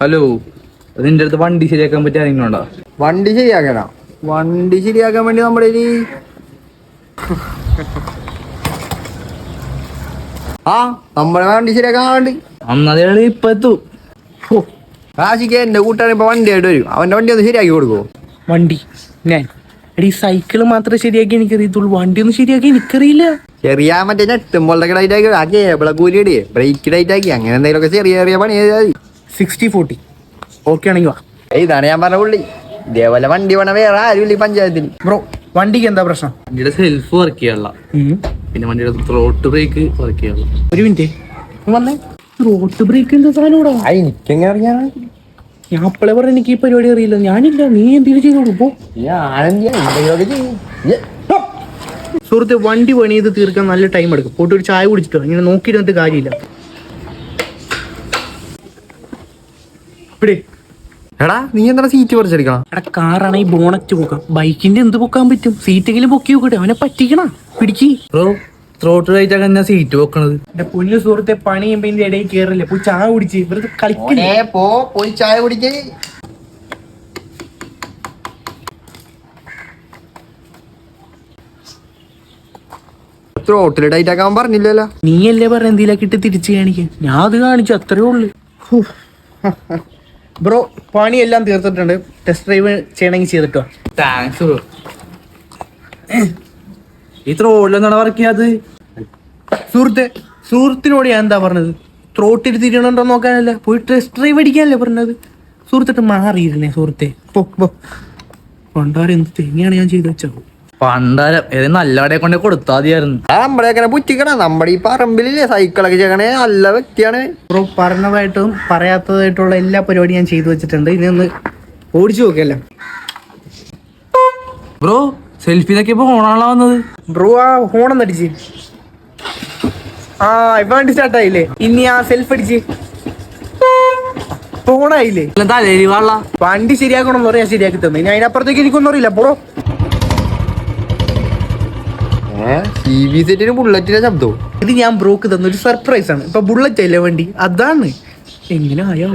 Hello, നിന്റെ അടുത്ത് വണ്ടി ശരിയാക്കാൻ പറ്റിയ ആരെങ്കിലും ഉണ്ടോ? വണ്ടി ശരിയാക്കാനാ? വണ്ടി ശരിയാക്കാൻ വേണ്ടി നമ്മുടെ നമ്മളെ വണ്ടി ശരിയാക്കാൻ വേണ്ടി അന്നതേ ഇപ്പൊ എത്തു. കാശിക്ക് എന്റെ കൂട്ടാണ് ഇപ്പൊ വണ്ടിയായിട്ട് വരും. അവന്റെ വണ്ടി ഒന്ന് ശരിയാക്കി കൊടുക്കുമോ? വണ്ടി ഞാൻ എടീ സൈക്കിള് മാത്രമേ ശരിയാക്കി എനിക്കറിയത്തുള്ളൂ, വണ്ടി ഒന്നും ശരിയാക്കി എനിക്കറിയില്ല. ചെറിയ മറ്റേ ഞെട്ടുമ്പോഴത്തെ ഡൈറ്റ് ആക്കി ആ കേബിളെ കൂലിയിടേ ബ്രേക്ക് ഡൈറ്റ് ആക്കി അങ്ങനെ എന്തെങ്കിലുമൊക്കെ ചെറിയ ചെറിയ പണി ചെയ്താൽ മതി. 60-40 ഓക്കെ ആണെങ്കിൽ വാ. ഇതാണ് ഞാൻ പറഞ്ഞ പുള്ളി. ഇതേപോലെ വണ്ടി വേണ വേറെ ആരും ഇല്ല ഈ പഞ്ചായത്തിൽ. ബ്രോ വണ്ടിക്ക് എന്താ പ്രശ്നം? വണ്ടിയുടെ സെൽഫ് വർക്ക് ചെയ്യാനുള്ള, പിന്നെ വണ്ടിയുടെ ത്രോട്ട് ബ്രേക്ക് വർക്ക് ചെയ്യാനുള്ള. ഒരു മിനിറ്റ് വന്നേ. റോഡ് ബ്രേക്ക് എന്താ സാധനം? എനിക്കെങ്ങനെ അറിയാനാ? ഞാൻ അപ്പളെ പറഞ്ഞ എനിക്ക് ഈ പരിപാടി അറിയില്ല. ഞാനില്ല, നീ എന്തെങ്കിലും ചെയ്തോളൂ പോ. സുഹൃത്തെ, വണ്ടി പണി ചെയ്ത് തീർക്കാൻ നല്ല ടൈം എടുക്കും. പോയിട്ട് ഒരു ചായ കുടിച്ചിട്ടോ, ഇങ്ങനെ നോക്കിയിരുന്നിട്ട് കാര്യമില്ല. ഇവിടെ എടാ നീ എന്താ സീറ്റ് പറിച്ചെടുക്കണം? എടാ കാറാണെങ്കിൽ ബോണറ്റ് പൊക്കാം, ബൈക്കിന്റെ എന്ത് പൊക്കാൻ പറ്റും? സീറ്റെങ്കിലും പൊക്കി നോക്കട്ടെ. അവനെ പറ്റിക്കണ പിടിക്ക്. ബ്രോ, ത്രോട്ട് റൈറ്റ് ആക്കാൻ ഞാൻ സീറ്റ് വെക്കണത്. എന്റെ പൊന്നു സുഹൃത്തെ, പണി ചെയ്യുമ്പോ ഇതിന്റെ ഇടയിൽ കയറില്ല. പോയി ചായ കുടിച്ച് ഇവരത് കളിക്കില്ലേ. പോയി ചായ കുടിക്കേ. ത്രോട്ടിൽ ടൈറ്റ് ആക്കാൻ പറഞ്ഞില്ലല്ലോ. നീയല്ലേ പറഞ്ഞ എന്തെങ്കിലാക്കിട്ട് തിരിച്ചു കാണിക്കാൻ. ഞാൻ അത് കാണിച്ചു, അത്രേ ഉള്ളു. ബ്രോ പണിയെല്ലാം തീർത്തിട്ടുണ്ട്. ടെസ്റ്റ് ഡ്രൈവ് ചെയ്യണമെങ്കിൽ ചെയ്തിട്ടോ. Thanks bro. ഈ ത്രോട്ടിലെന്താണ് വർക്ക് ചെയ്യാത്? സുഹൃത്തിനോട് ഞാൻ എന്താ പറഞ്ഞത്? ത്രോട്ടിൽ തിരിയണുണ്ടോ നോക്കാനല്ല, പോയി ടെസ്റ്റ് ഡ്രൈവ് അടിക്കാനല്ലേ പറഞ്ഞത്. സുഹൃത്തിട്ട് മാറിയിരുന്നേ സുഹൃത്തെ. കൊണ്ടാരം എന്ത് തേങ്ങയാണ് ഞാൻ ചെയ്ത് വെച്ചത്. പണ്ടാരം ഏതെങ്കിലും നല്ല കടയെ കൊണ്ടേ കൊടുത്താൽ മതിയായിരുന്നു. നമ്മളെങ്ങനെ പുറ്റിക്കണം? നമ്മുടെ ഈ പറമ്പിലില്ലേ സൈക്കിളൊക്കെ ചെയ്യണേ നല്ല വ്യക്തിയാണ്. ബ്രോ പറഞ്ഞതായിട്ടും പറയാത്തതായിട്ടുള്ള എല്ലാ പരിപാടിയും ഞാൻ ചെയ്തു വെച്ചിട്ടുണ്ട്. ഇനി ഒന്ന് ഓടിച്ചു നോക്കല്ല. ബ്രോ, സെൽഫിന്നൊക്കെ ഇപ്പൊ ഓണാണല്ലോ വന്നത്. ബ്രോ ആ ഹോണം അടിച്ച്. ഇപ്പൊ വണ്ടി സ്റ്റാർട്ടായില്ലേ? ഇനി ആ സെൽഫ് അടിച്ച് ഫോണായില്ലേ? തലേരി വാള വണ്ടി ശരിയാക്കണമെന്ന് പറയാൻ ശരിയാക്കി തന്നെ. ഇനി അതിനപ്പുറത്തേക്ക് എനിക്കൊന്നും അറിയില്ല ബ്രോ. സെറ്റിന് ബുള്ളറ്റിന്റെ ശബ്ദവും. ഇത് ഞാൻ ബ്രോക്ക് തന്നൊരു സർപ്രൈസ് ആണ്. ഇപ്പൊ ബുള്ളറ്റ് അല്ലേ വണ്ടി, അതാണ്. എങ്ങനെ ആയോ?